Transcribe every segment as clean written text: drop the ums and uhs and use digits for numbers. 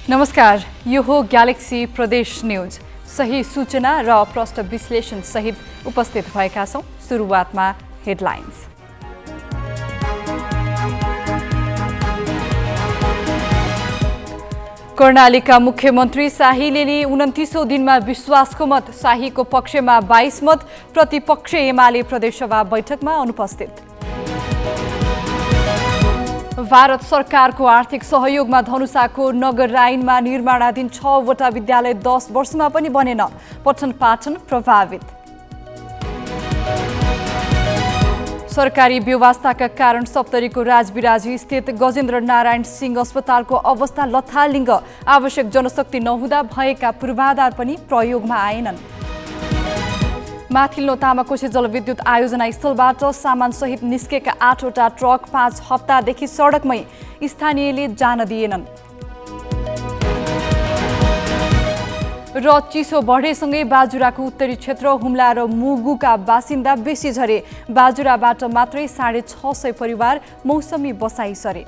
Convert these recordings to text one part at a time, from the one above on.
नमस्कार, यो हो ग्यालेक्सी प्रदेश न्यूज। सही सूचना र प्रष्ट विश्लेषण सहित उपस्थित भएका छौं। सुरुवातमा हेडलाइन्स। कर्णालीका मुख्यमन्त्री शाहीले 29औं दिनमा विश्वासको मत। शाहीको पक्षमा 22 मत, प्रतिपक्ष एमाले प्रदेशसभा बैठकमा अनुपस्थित। भारत सरकारको आर्थिक सहयोगमा धनुषाको नगरायनमा निर्माणाधीन 6 वटा विद्यालय 10 वर्षमा पनि बनेन। पठन पाठन प्रभावित। सरकारी व्यवस्थाका कारण सप्तरीको राजविराजी स्थित गजेन्द्र नारायण सिंह अस्पतालको अवस्था लथालिङ्ग। आवश्यक जनशक्ति नहुँदा भएका पूर्वाधार पनि प्रयोगमा आएनन्। माथिल्लो तामाकोशी जलविद्युत आयोजना स्थलबाट सामानसहित निस्केका 8 वटा ट्रक 5 हप्तादेखि सडकमै, स्थानीयले जान दिएनन्। र चिसो बढेसँगै बाजुराको उत्तरी क्षेत्र हुम्ला र मुगुका बासिन्दा बेसी झरे। बाजुराबाट मात्रै 650 परिवार मौसमी बसाई सरे।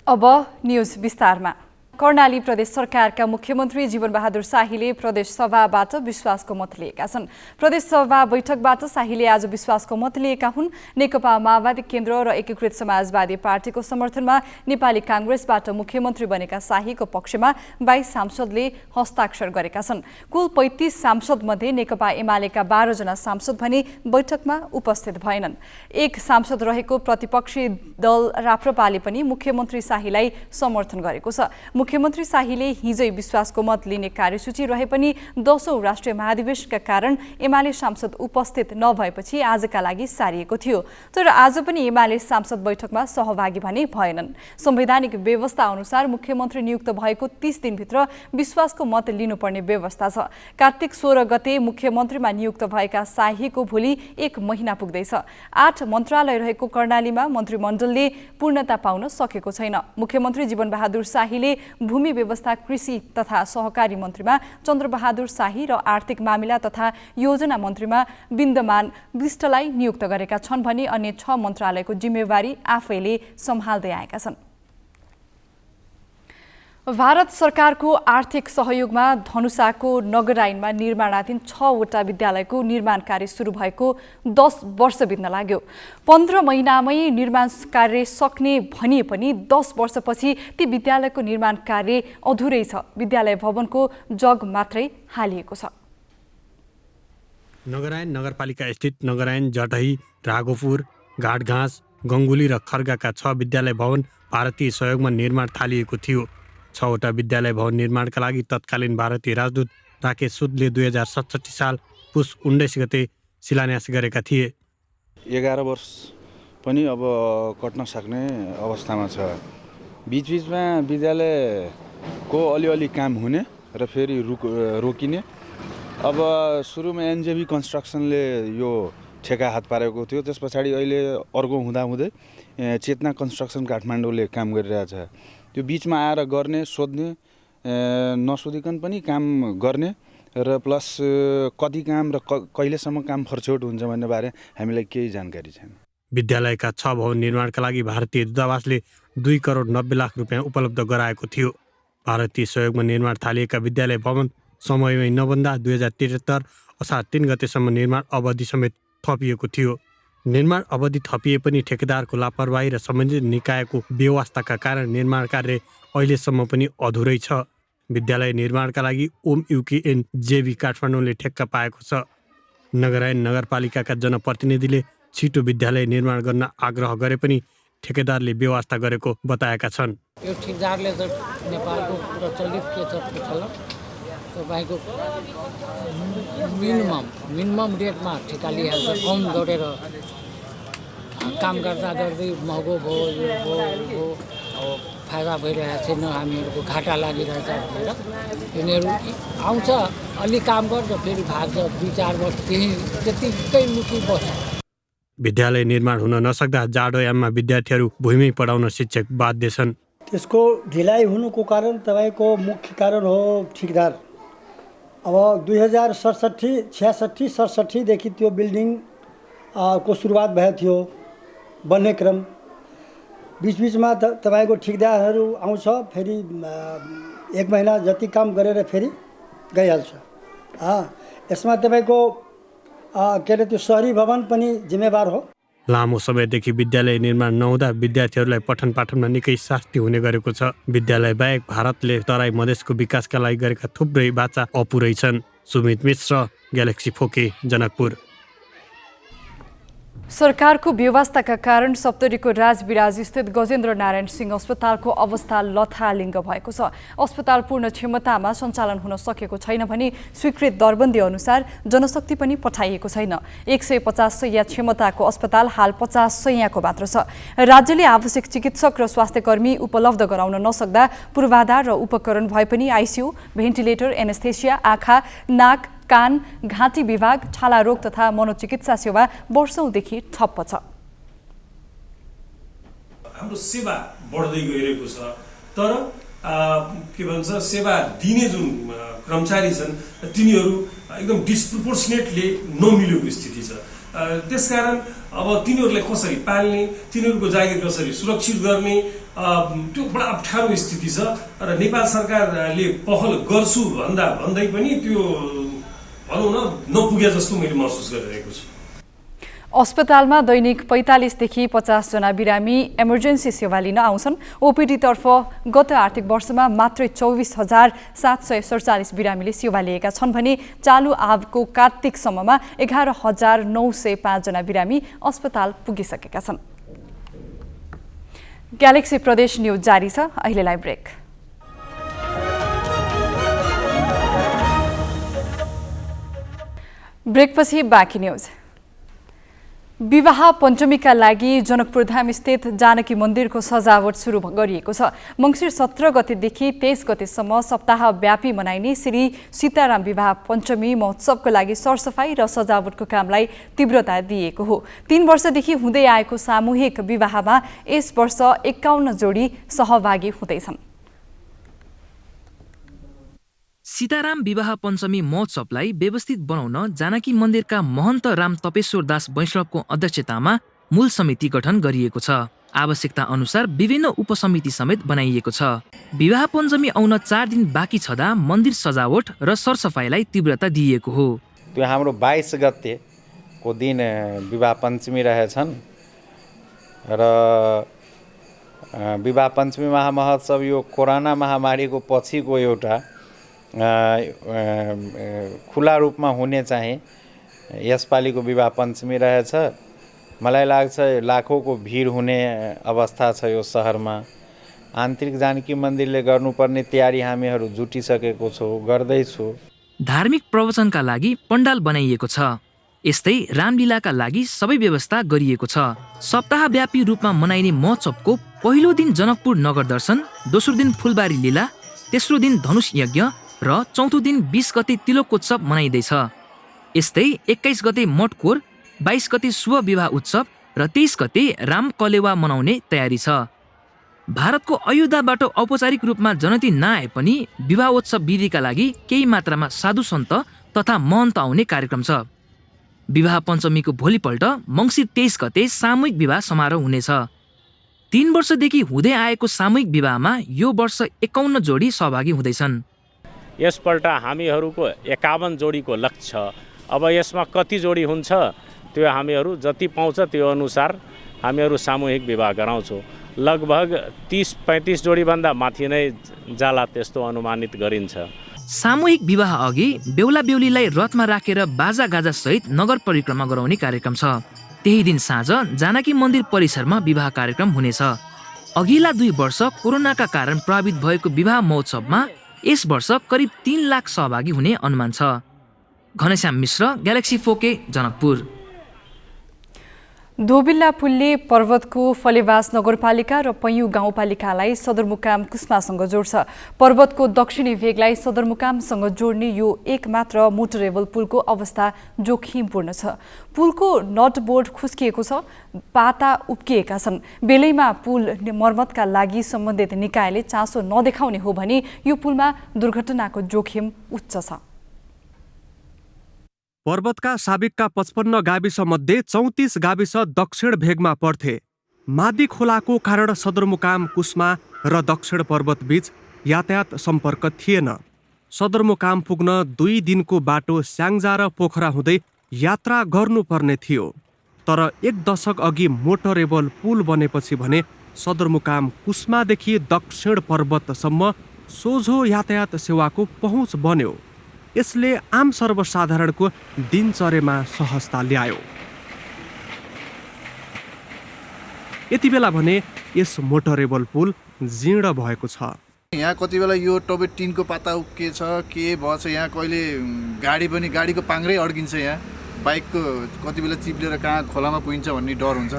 अब न्यूज विस्तारमा। कर्णाली प्रदेश सरकारका मुख्यमन्त्री जीवनबहादुर शाहीले प्रदेश सभाबाट विश्वासको मत लिएका छन्। प्रदेश सभा बैठकबाट शाहीले आज विश्वासको मत लिएका हुन्। नेकपा माओवादी केन्द्र र एकीकृत समाजवादी पार्टीको समर्थनमा नेपाली कांग्रेसबाट मुख्यमन्त्री बनेका शाहीको पक्षमा 22 सांसदले हस्ताक्षर गरेका छन्। कुल 35 सांसद मध्ये नेकपा एमालेका 12 जना सांसद भने बैठकमा उपस्थित भएनन्। एक सांसद रहेको प्रतिपक्षी दल राप्रपाले पनि मुख्यमन्त्री शाहीलाई समर्थन गरेको छ। मुख्यमन्त्री शाहीले हिजै विश्वासको मत लिने कार्यसूची रहे पनि 10औं राष्ट्रिय महाधिवेशनका कारण एमाले सांसद उपस्थित नभएपछि आजका लागि सारिएको थियो। तर आज पनि एमाले सांसद बैठकमा सहभागी भने भएनन्। संवैधानिक व्यवस्था अनुसार मुख्यमन्त्री नियुक्त भएको 30 दिनभित्र विश्वासको मत लिनुपर्ने व्यवस्था छ। कार्तिक 16 गते मुख्यमन्त्रीमा नियुक्त भएका शाहीको भोलि 1 महिना पुग्दैछ। 8 मन्त्रालय रहेको कर्णालीमा मन्त्रीमण्डलले पूर्णता पाउन सकेको छैन। मुख्यमन्त्री जीवनबहादुर शाहीले भूमि व्यवस्था, कृषि तथा सहकारी मन्त्रीमा चन्द्रबहादुर शाही र आर्थिक मामिला तथा योजना मन्त्रीमा बिन्दमान विष्टलाई नियुक्त गरेका छन् भने अन्य 6 मन्त्रालयको जिम्मेवारी आफैले सम्हाल्दै आएका छन्। भारत सरकारको आर्थिक सहयोगमा धनुषाको नगरायनमा निर्माणाधीन 6 वटा विद्यालयको निर्माण कार्य सुरु भएको 10 वर्ष बित्न लाग्यो। 15 महिनामै निर्माण कार्य सक्ने भनिए पनि 10 वर्षपछि ती विद्यालयको निर्माण कार्य अधुरै छ। विद्यालय भवनको जग मात्रै हालिएको छ। नगरायन नगरपालिका स्थित नगरायन, जटही, राघोपुर, घाटघाँस, गङ्गुली र खर्गाका 6 विद्यालय भवन भारतीय सहयोगमा निर्माण थालिएको थियो। 6 वटा विद्यालय भवन निर्माणका लागि तत्कालीन भारतीय राजदूत राकेश सुदले 2067 साल पुस 19 गते शिलान्यास गरेका थिए। 11 वर्ष पनि अब कट्न सक्ने अवस्थामा छ। बीचबीचमा विद्यालयको अलिअलि काम हुने र फेरि रोकिने। अब सुरुमा एनजेबी कन्स्ट्रक्सनले यो ठेका हात पारेको थियो। त्यस पछाडि अहिले अर्को हुँदाहुँदै चेतना कन्स्ट्रक्सन काठमाडौँले काम गरिरहेछ। त्यो बिचमा आएर गर्ने, सोध्ने, नसोधिकन पनि काम गर्ने र प्लस कति काम र कहिलेसम्म काम फर्छौट हुन्छ भन्ने बारे हामीलाई केही जानकारी छैन। विद्यालयका 6 भवन निर्माणका लागि भारतीय दूतावासले 2 करोड 90 लाख रुपियाँ उपलब्ध गराएको थियो। भारतीय सहयोगमा निर्माण थालिएका विद्यालय भवन समयमै नबन्दा 2073 असार 3 गतेसम्म निर्माण अवधि समेत थपिएको थियो। निर्माण अवधि थपिए पनि ठेकेदारको लापरवाही र सम्बन्धित निकायको बेवास्ताका कारण निर्माण कार्य अहिलेसम्म पनि अधुरै छ। विद्यालय निर्माणका लागि ओम युकेएन जेबी काठमाडौँले ठेक्का पाएको छ। नगरायन नगरपालिकाका जनप्रतिनिधिले छिटो विद्यालय निर्माण गर्न आग्रह गरे पनि ठेकेदारले बेवास्ता गरेको बताएका छन्। यो ठेकेदारले त नेपालको प्रचलित के छ तपाईँको मिनिमम रेटमा ठेका लिइहाल्छ। कम गरेर काम गर्दा गर्दै महँगो भयो, यो भयो, अब फाइदा भइरहेको छैन, हामीहरूको घाटा लागिरहेछ भनेर यिनीहरू आउँछ, अलि काम गर्छ, फेरि भाग्छ। 2-4 वर्ष त्यतिकै मुखी बस्छ। विद्यालय निर्माण हुन नसक्दा जाडोयाममा विद्यार्थीहरू भुइँमै पढाउन शिक्षक बाध्य छन्। त्यसको ढिलाइ हुनुको कारण तपाईँको मुख्य कारण हो ठेकेदार। अब 2067 देखि त्यो बिल्डिङ को सुरुवात भएको थियो बन्ने क्रम बीचमा तपाईको ठेकेदारहरू आउँछ फेरि 1 महिना जति काम गरेर फेरि गइहाल्छ। यसमा तपाईको के अरे त्यो शहरी भवन पनि जिम्मेवार हो। लामो समयदेखि विद्यालय निर्माण नहुँदा विद्यार्थीहरूलाई पठन पाठनमा निकै शास्ति हुने गरेको छ। विद्यालय बाहेक भारतले तराई मधेसको विकासका लागि गरेका थुप्रै बाचा अपुरै छन्। सुमित मिश्र, ग्यालेक्सी फोके, जनकपुर। सरकारको व्यवस्थाका कारण सप्तरीको राजविराज स्थित गजेन्द्र नारायण सिंह अस्पतालको अवस्था लथालिङ्ग भएको छ। अस्पताल पूर्ण क्षमतामा सञ्चालन हुन सकेको छैन भने स्वीकृत दरबन्दी अनुसार जनशक्ति पनि पठाइएको छैन। 150 शैय्या क्षमताको अस्पताल हाल 50 शैय्याको मात्र छ। राज्यले आवश्यक चिकित्सक र स्वास्थ्यकर्मी उपलब्ध गराउन नसक्दा पूर्वाधार र उपकरण भए पनि आइसियु, भेन्टिलेटर, एनेस्थेसिया, आँखा, नाक, कान, घाँटी विभाग, छाला रोग तथा मनोचिकित्सा सेवा वर्षौंदेखि ठप्प छ। हाम्रो सेवा बढ्दै गइरहेको छ, तर के भन्छ सेवा दिने जुन कर्मचारी छन् तिनीहरू एकदम डिस्प्रोपोर्सनेटली नमिलेको स्थिति छ। त्यसकारण अब तिनीहरूलाई कसरी पाल्ने, तिनीहरूको जागिर कसरी सुरक्षित गर्ने, त्यो बडा अप्ठ्यारो स्थिति छ। र नेपाल सरकारले पहल गर्छु भन्दै पनि त्यो भनौँ न नपुगे जस्तो मैले महसुस गरिरहेको छु। अस्पतालमा दैनिक 45 देखि 50 जना बिरामी इमर्जेन्सी सेवा लिन आउँछन्। ओपीडी तर्फ गत आर्थिक वर्षमा मात्रै 24,747 बिरामीले सेवा लिएका छन् भने चालु आवको कार्तिकसम्ममा 11,905 जना बिरामी अस्पताल पुगिसकेका छन्। ग्यालेक्सी प्रदेश न्यूज जारी छ। अहिलेलाई ब्रेक। ब्रेकपछि बाँकी न्यूज। विवाह पञ्चमीका लागि जनकपुर धाम स्थित जानकी मन्दिरको सजावट सुरु गरिएको छ। मङ्सिर 17 गतेदेखि 23 गतेसम्म सप्ताहव्यापी मनाइने श्री सीताराम विवाह पञ्चमी महोत्सवको लागि सरसफाई र सजावटको कामलाई तीव्रता दिएको हो। 3 वर्षदेखि हुँदै आएको सामूहिक विवाहमा यस वर्ष 51 जोडी सहभागी हुँदैछन्। सीताराम विवाह पञ्चमी महोत्सवलाई व्यवस्थित बनाउन जानकी मन्दिरका महन्त राम तपेश्वर दास वैष्णवको अध्यक्षतामा मूल समिति गठन गरिएको छ। आवश्यकता अनुसार विभिन्न उपसमिति समेत बनाइएको छ। विवाह पञ्चमी आउन 4 दिन बाँकी छँदा मन्दिर सजावट र सरसफाइलाई तीव्रता दिइएको हो। त्यो हाम्रो 22 गतेको दिन विवाह पञ्चमी रहेछन् र विवाह पञ्चमी महामहोत्सव यो कोरोना महामारीको पछिको एउटा खुला रूपमा हुने चाहिँ यसपालिको विवाह पञ्चमी रहेछ। मलाई लाग्छ लाखौँको भिड हुने अवस्था छ यो सहरमा। आन्तरिक जानकी मन्दिरले गर्नुपर्ने तयारी हामीहरू जुटिसकेको छौँ, गर्दैछु। धार्मिक प्रवचनका लागि पण्डाल बनाइएको छ। यस्तै रामलीलाका लागि सबै व्यवस्था गरिएको छ। सप्ताहव्यापी रूपमा मनाइने महोत्सवको पहिलो दिन जनकपुर नगर दर्शन, दोस्रो दिन फुलबारी लीला, तेस्रो दिन धनुष यज्ञ र चौथो दिन 20 गते तिलोकोत्सव मनाइँदैछ। यस्तै 21 गते मटकोर, 22 गते शुभ विवाह उत्सव र 23 गते राम कलेवा मनाउने तयारी छ। भारतको अयोध्याबाट औपचारिक रूपमा जनती नआए पनि विवाहोत्सव विधिका लागि केही मात्रामा साधु सन्त तथा महन्त आउने कार्यक्रम छ। विवाह पञ्चमीको भोलिपल्ट मङ्सिर 23 गते सामूहिक विवाह समारोह हुनेछ। 3 वर्षदेखि हुँदै आएको सामूहिक विवाहमा यो वर्ष 51 जोडी सहभागी हुँदैछन्। यसपल्ट हामीहरूको 51 जोडीको लक्ष्य छ। अब यसमा कति जोडी हुन्छ त्यो हामीहरू जति पाउँछ त्यो अनुसार हामीहरू सामूहिक विवाह गराउँछौँ। लगभग 30-35 जोडीभन्दा माथि नै जाला त्यस्तो अनुमानित गरिन्छ। सामूहिक विवाह अघि बेहुला बेहुलीलाई रथमा राखेर बाजागाजा सहित नगर परिक्रमा गराउने कार्यक्रम छ। त्यही दिन साँझ जानकी मन्दिर परिसरमा विवाह कार्यक्रम हुनेछ। अघिल्ला 2 वर्ष कोरोनाका कारण प्रभावित भएको विवाह महोत्सवमा यस वर्ष करिब 3 लाख सहभागी हुने अनुमान छ। घनश्याम मिश्र, ग्यालेक्सी फोके, जनकपुर। धोबिल्ला पुलले पर्वतको फलेवास नगरपालिका र पैयुँ गाउँपालिकालाई सदरमुकाम कुस्मासँग जोड्छ। पर्वतको दक्षिणी भेगलाई सदरमुकामसँग जोड्ने यो एकमात्र मोटरेबल पुलको अवस्था जोखिमपूर्ण छ। पुलको नटबोर्ड खुस्किएको छ, पाता उप्किएका छन्। बेलैमा पुल मर्मतका लागि सम्बन्धित निकायले चासो नदेखाउने हो भने यो पुलमा दुर्घटनाको जोखिम उच्च छ। पर्वतका साबिकका 55 गाविसमध्ये 34 गाविस दक्षिण भेगमा पर्थे। मादी खोलाको कारण सदरमुकाम कुस्मा र दक्षिण पर्वत बीच यातायात सम्पर्क थिएन। सदरमुकाम पुग्न 2 दिनको बाटो स्याङ्जा र पोखरा हुँदै यात्रा गर्नुपर्ने थियो। तर 1 दशक अघि मोटरेबल पुल बनेपछि भने सदरमुकाम कुस्मादेखि दक्षिण पर्वतसम्म सोझो यातायात सेवाको पहुँच बन्यो। यसले आम सर्वसाधारणको दिनचर्यामा सहजता ल्यायो। यति बेला भने यस मोटरेबल पुल जीर्ण भएको छ। यहाँ कति बेला यो टबै टिनको पाता उक्किएछ, के भएछ, यहाँ कहिले गाडीको पाङ्ग्रै अड्किन्छ, यहाँ बाइकको कति बेला चिप्लेर कहाँ खोलामा पुगिन्छ भन्ने डर हुन्छ।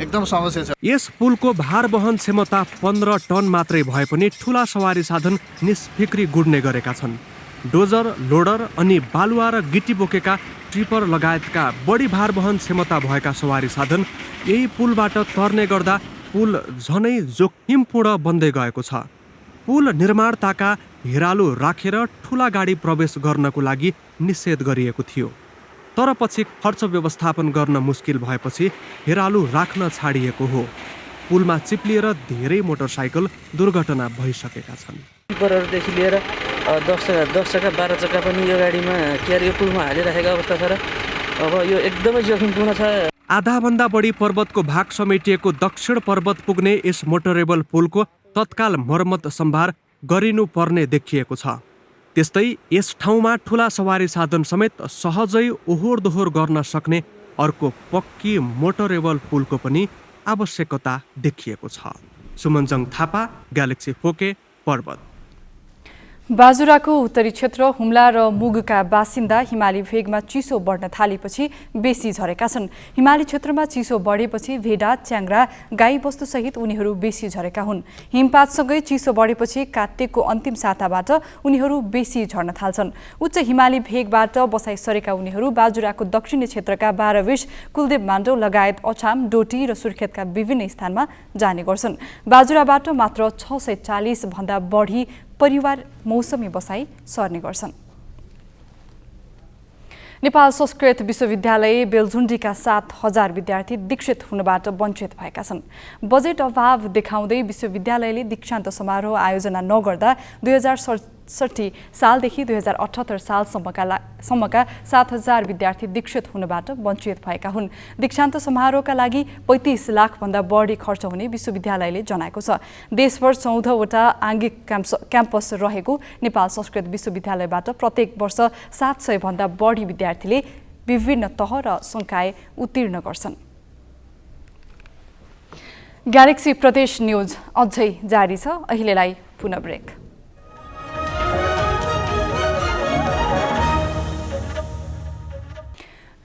एकदम समस्या छ। यस पुलको भार वहन क्षमता 15 टन मात्रै भए पनि ठूला सवारी साधन निस्फिक्री गुड्ने गरेका छन्। डोजर, लोडर अनि बालुवा र गिटी बोकेका ट्रिपर लगायतका बढी भार वहन क्षमता भएका सवारी साधन यही पुलबाट तर्ने गर्दा पुल झनै जोखिमपूर्ण बन्दै गएको छ। पुल निर्माणताका हिरालु राखेर ठूला गाडी प्रवेश गर्नको लागि निषेध गरिएको थियो। तर पछि खर्च व्यवस्थापन गर्न मुस्किल भएपछि हिरालु राख्न छाडिएको हो। पुलमा चिप्लिएर धेरै मोटरसाइकल दुर्घटना भइसकेका छन्। टिपरहरूदेखि लिएर 10 चक्का 12 चक्का पनि यो गाडीमा यो पुलमा हालिराखेको अवस्था छ र अब यो एकदमै जोखिमपूर्ण छ। आधाभन्दा बढी पर्वतको भाग समेटिएको दक्षिण पर्वत पुग्ने यस मोटरेबल पुलको तत्काल मर्मत सम्भार गरिनुपर्ने देखिएको छ। त्यस्तै यस ठाउँमा ठूला सवारी साधन समेत सहजै ओहोर दोहोर गर्न सक्ने अर्को पक्की मोटरेबल पुलको पनि आवश्यकता देखिएको छ। सुमनजङ थापा, ग्यालेक्सी 4K, पर्वत। बाजुराको उत्तरी क्षेत्र हुम्ला र मुगका बासिन्दा हिमाली भेगमा चिसो बढ्न थालेपछि बेसी झरेका छन्। हिमाली क्षेत्रमा चिसो बढेपछि भेडा, च्याङ्ग्रा, गाईबस्तु सहित उनीहरू बेसी झरेका हुन्। हिमपातसँगै चिसो बढेपछि कात्तिकको अन्तिम साताबाट उनीहरू बेसी झर्न थाल्छन्। उच्च हिमाली भेगबाट बसाइ सरेका उनीहरू बाजुराको दक्षिणी क्षेत्रका 12 कुलदेव माण्डौ लगायत अछाम, डोटी र सुर्खेतका विभिन्न स्थानमा जाने गर्छन्। बाजुराबाट मात्र 640 भन्दा बढी परिवार मौसमी बसाई सर्ने गर्छन्। नेपाल संस्कृत विश्वविद्यालय बेलझुण्डीका 7,000 विद्यार्थी दीक्षित हुनबाट वञ्चित भएका छन्। बजेट अभाव देखाउँदै विश्वविद्यालयले दीक्षान्त समारोह आयोजना नगर्दा 2067 सालदेखि 2078 सालसम्मका 7,000 विद्यार्थी दीक्षित हुनबाट वञ्चित भएका हुन्। दीक्षान्त समारोहका लागि 35 लाखभन्दा बढी खर्च हुने विश्वविद्यालयले जनाएको छ। देशभर 14वटा आङ्गिक क्याम्पस रहेको नेपाल संस्कृत विश्वविद्यालयबाट प्रत्येक वर्ष 700 भन्दा बढी विद्यार्थीले विभिन्न तह र संकाय उत्तीर्ण गर्छन्। ग्यालेक्सी प्रदेश न्यूज अझै जारी छ। अहिलेलाई पुनः ब्रेक।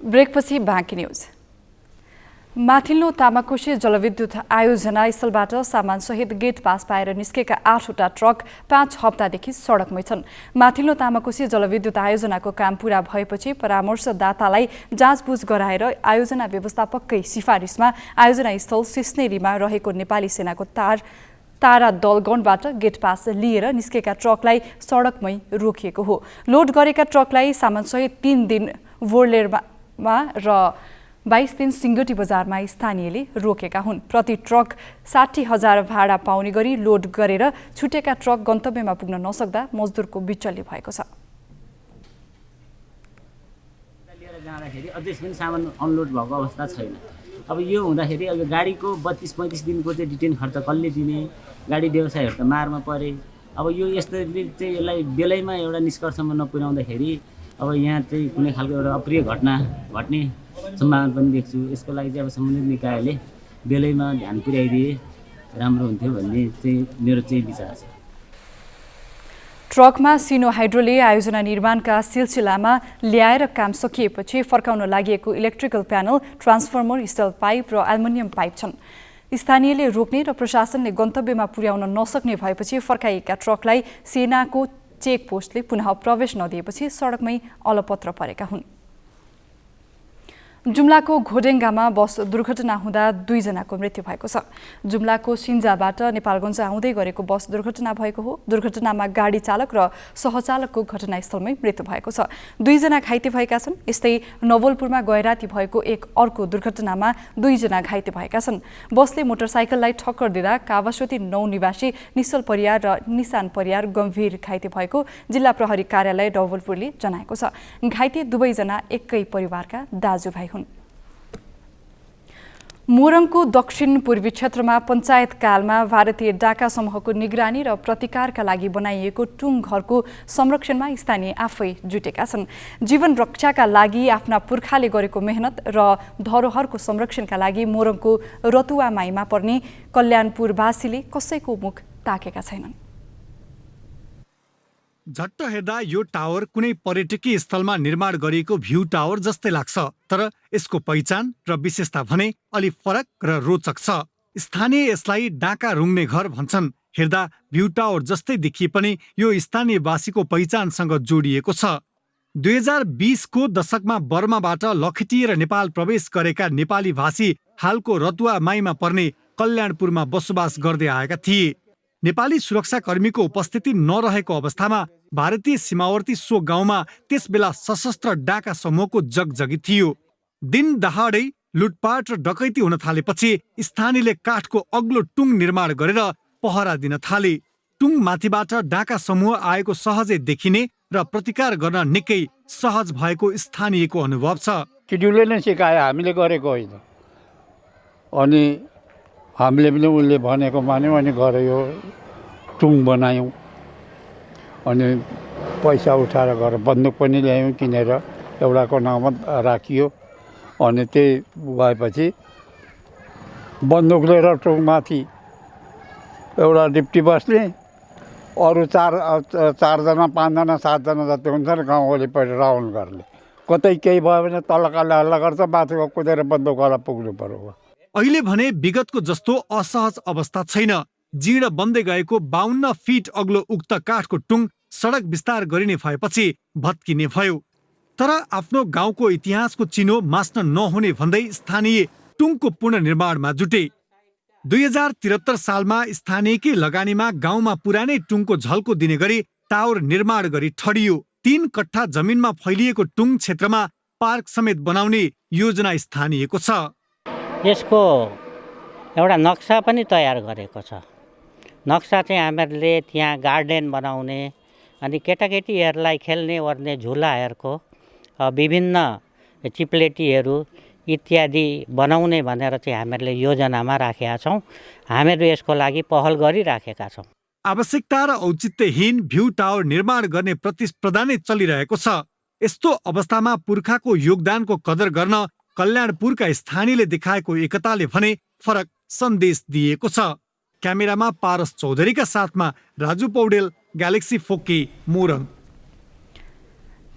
ब्रेकपछि बाँकी न्यूज। माथिल्लो तामाकोशी जलविद्युत आयोजना स्थलबाट सामानसहित गेट पास पाएर निस्केका 8वटा ट्रक 5 हप्तादेखि सडकमै छन्। माथिल्लो तामाकोशी जलविद्युत आयोजनाको काम पूरा भएपछि परामर्शदातालाई जाँचबुझ गराएर आयोजना व्यवस्थापककै सिफारिसमा आयोजना स्थल सिस्नेरीमा रहेको नेपाली सेनाको तारा दलगणबाट गेट पास लिएर निस्केका ट्रकलाई सडकमै रोकिएको हो। लोड गरेका ट्रकलाई सामानसहित 3 दिन वोर्लेरमा र 22 दिन सिङ्गटी बजारमा स्थानीयले रोकेका हुन्। प्रति ट्रक 60,000 भाडा पाउने गरी लोड गरेर छुटेका ट्रक गन्तव्यमा पुग्न नसक्दा मजदुरको बिचल्ली भएको छ। लिएर जाँदाखेरि अझै पनि सामान अनलोड भएको अवस्था छैन। अब यो हुँदाखेरि अब गाडीको 32-35 दिनको चाहिँ डिटेन खर्च कसले दिने? गाडी व्यवसायहरू त मारमा परे। अब यो यस्तोले चाहिँ यसलाई बेलैमा एउटा निष्कर्षमा नपुर्याउँदाखेरि अब यहाँ चाहिँ कुनै खालको एउटा अप्रिय घटना घट्ने सम्भावना पनि देख्छु। यसको लागि चाहिँ अब सम्बन्धित निकायले बेलैमा ध्यान पुर्याइदिए राम्रो हुन्थ्यो भन्ने चाहिँ मेरो चाहिँ विचार छ। ट्रकमा सिनो हाइड्रोले आयोजना निर्माणका सिलसिलामा ल्याएर काम सकिएपछि फर्काउन लागि electrical panel, transformer, still pipe र एल्युमिनियम पाइप छन्। स्थानीयले रोक्ने र प्रशासनले गन्तव्यमा पुर्याउन नसक्ने भएपछि फर्काइएका ट्रकलाई सेनाको चेक पोस्टले पुनः प्रवेश नदिएपछि सडकमै अलपत्र परेका हुन्। जुम्लाको घोडेङ्गामा बस दुर्घटना हुँदा 2 जनाको मृत्यु भएको छ। जुम्लाको सिन्जाबाट नेपालगञ्ज आउँदै गरेको बस दुर्घटना भएको हो। दुर्घटनामा गाडी चालक र सहचालकको घटनास्थलमै मृत्यु भएको छ। 2 जना घाइते भएका छन्। यस्तै नवलपुरमा गैराती भएको एक अर्को दुर्घटनामा 2 जना घाइते भएका छन्। बसले मोटरसाइकललाई ठक्कर दिँदा कावासोती 9 निवासी निश्चल परियार र निशान परियार गम्भीर घाइते भएको जिल्ला प्रहरी कार्यालय नवलपुरले जनाएको छ। घाइते दुवै जना एकै परिवारका दाजुभाइ हुन्। मोरङको दक्षिण पूर्वी क्षेत्रमा पञ्चायत कालमा भारतीय डाका समूहको निगरानी र प्रतिकारका लागि बनाइएको टुङ घरको संरक्षणमा स्थानीय आफै जुटेका छन्। जीवन रक्षाका लागि आफ्ना पुर्खाले गरेको मेहनत र धरोहरको संरक्षणका लागि मोरङको रतुवामाईमा पर्ने कल्याणपुरवासीले कसैको मुख ताकेका छैनन्। झट्ट हेर्दा यो टावर कुनै पर्यटकीय स्थलमा निर्माण गरिएको भ्यू टावर जस्तै लाग्छ, तर यसको पहिचान र विशेषता भने अलि फरक र रोचक छ। स्थानीय यसलाई डाका रुङ्ने घर भन्छन्। हेर्दा भ्यू टावर जस्तै देखिए पनि यो स्थानीयवासीको पहिचानसँग जोडिएको छ। 2020 को दशकमा बर्माबाट लखेटिएर नेपाल प्रवेश गरेका नेपाली भाषी हालको रतुवामाईमा पर्ने कल्याणपुरमा बसोबास गर्दै आएका थिए। नेपाली सुरक्षाकर्मीको उपस्थिति नरहेको अवस्थामा भारतीय सीमावर्ती सो गाउँमा त्यसबेला सशस्त्र डाका समूहको जगजगी थियो। दिन दहाडै लुटपाट र डकैती हुन थालेपछि स्थानीयले काठको अग्लो टुङ निर्माण गरेर पहरा दिन थाले। टुङ माथिबाट डाका समूह आएको सहजै देखिने र प्रतिकार गर्न निकै सहज भएको स्थानीयको अनुभव छ। सिड्युलले नै सिकायो, हामीले गरेको होइन। अनि हामीले पनि उसले भनेको मान्यौँ अनि गऱ्यो, टुङ बनायौँ। अनि पैसा उठाएर गएर बन्दुक पनि ल्यायौँ किनेर, एउटाको नाममा राखियो। अनि त्यही भएपछि बन्दुक लिएर टुङमाथि एउटा डिप्टी बस्ने, अरू चारजना 5 जना 7 जना जति हुन्छ गाउँ वरिपरि राउन्ड गर्ने। कतै केही भयो भने तलकाले हल्ला गर्छ, माथिको कुदेर बन्दुकवाला पुग्नु पर्यो। अहिले भने विगतको जस्तो असहज अवस्था छैन। जीर्ण बन्दै गएको 52 फिट अग्लो उक्त काठको टुङ सडक विस्तार गरिने भएपछि भत्किने भयो। तर आफ्नो गाउँको इतिहासको चिनो मास्न नहुने भन्दै स्थानीय टुङको पुनर्निर्माणमा जुटे। 2073 सालमा स्थानीयकै लगानीमा गाउँमा पुरानै टुङको झल्को दिने गरी टावर निर्माण गरी ठडियो। 3 कट्ठा जमिनमा फैलिएको टुङ क्षेत्रमा पार्क समेत बनाउने योजना स्थानीयको छ। यसको एउटा नक्सा पनि तयार गरेको छ। नक्सा चाहिँ हामीहरूले त्यहाँ गार्डन बनाउने अनि केटाकेटीहरूलाई खेल्ने ओर्ने झुलाहरूको विभिन्न चिप्लेटीहरू इत्यादि बनाउने भनेर चाहिँ हामीहरूले योजनामा राखेका छौँ। हामीहरू यसको लागि पहल गरिराखेका छौँ। आवश्यकता र औचित्यहीन भ्यू टावर निर्माण गर्ने प्रतिस्पर्धा नै चलिरहेको छ। यस्तो अवस्थामा पुर्खाको योगदानको कदर गर्न कल्याणपुरका स्थानीयले देखाएको एकताले भने फरक सन्देश दिएको छ। क्यामेरामा पारस चौधरीका साथमा राजु पौडेल, ग्यालेक्सी फोकी, मोरङ।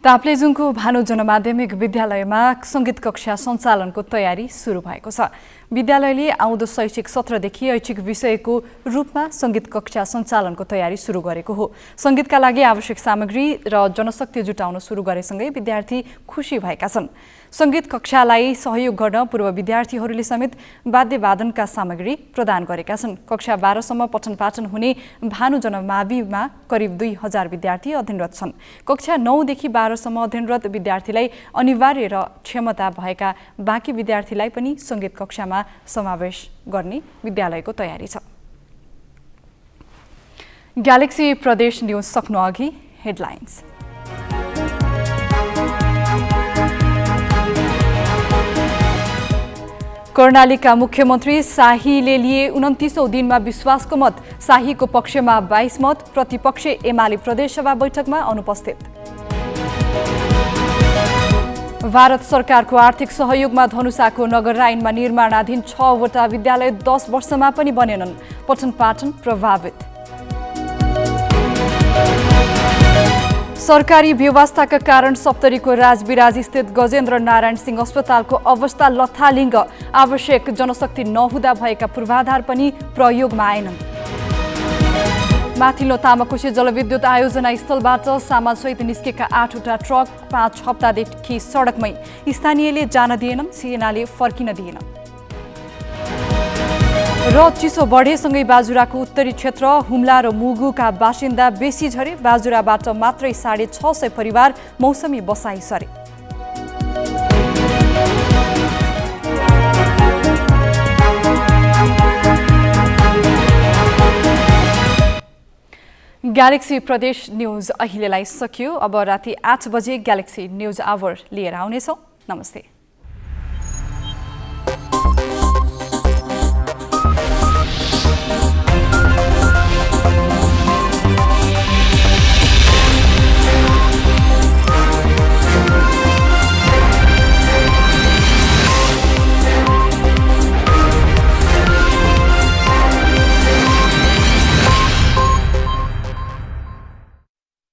ताप्लेजुङको भानु जनमाध्यमिक विद्यालयमा सङ्गीत कक्षा सञ्चालनको तयारी सुरु भएको छ। विद्यालयले आउँदो शैक्षिक सत्रदेखि ऐच्छिक विषयको रूपमा सङ्गीत कक्षा सञ्चालनको तयारी सुरु गरेको हो। सङ्गीतका लागि आवश्यक सामग्री र जनशक्ति जुटाउन सुरु गरेसँगै विद्यार्थी खुसी भएका छन्। सङ्गीत कक्षालाई सहयोग गर्न पूर्व विद्यार्थीहरूले समेत वाद्यवादनका सामग्री प्रदान गरेका छन्। कक्षा 12 सम्म पठन पाठन हुने भानु जनमाविमा करिब 2000 विद्यार्थी अध्ययनरत छन्। कक्षा 9 देखि 12 सम्म अध्ययनरत विद्यार्थीलाई अनिवार्य र क्षमता भएका बाँकी विद्यार्थीलाई पनि सङ्गीत कक्षामा समावेश गर्ने विद्यालयको तयारी छ। ग्यालेक्सी प्रदेश न्युज सक्नु अघि हेडलाइन्स। कर्णालीका मुख्यमन्त्री शाहीले लिए 29औं दिनमा विश्वासको मत। शाहीको पक्षमा 22 मत, प्रतिपक्ष एमाले प्रदेशसभा बैठकमा अनुपस्थित। भारत सरकारको आर्थिक सहयोगमा धनुषाको नगरराइनमा निर्माणाधीन 6 वटा विद्यालय 10 वर्षमा पनि बनेनन्। पठन पाठन प्रभावित। सरकारी व्यवस्थाका कारण सप्तरीको राजविराज स्थित गजेन्द्र नारायण सिंह अस्पतालको अवस्था लथालिङ्ग। आवश्यक जनशक्ति नहुँदा भएका पूर्वाधार पनि प्रयोगमा आएनन्। माथिल्लो तामाकोशी जलविद्युत आयोजना स्थलबाट सामानसहित निस्केका 8वटा ट्रक 5 हप्तादेखि सडकमै। स्थानीयले जान दिएनन्, सेनाले फर्किन दिएन। र चिसो बढेसँगै बाजुराको उत्तरी क्षेत्र हुम्ला र मुगुका बासिन्दा बेसी झरे। बाजुराबाट मात्रै 650 परिवार मौसमी बसाई सरे। ग्यालेक्सी प्रदेश न्यूज अहिलेलाई सकियो। अब राति 8 बजे ग्यालेक्सी न्यूज आवर लिएर आउनेछौँ। नमस्ते।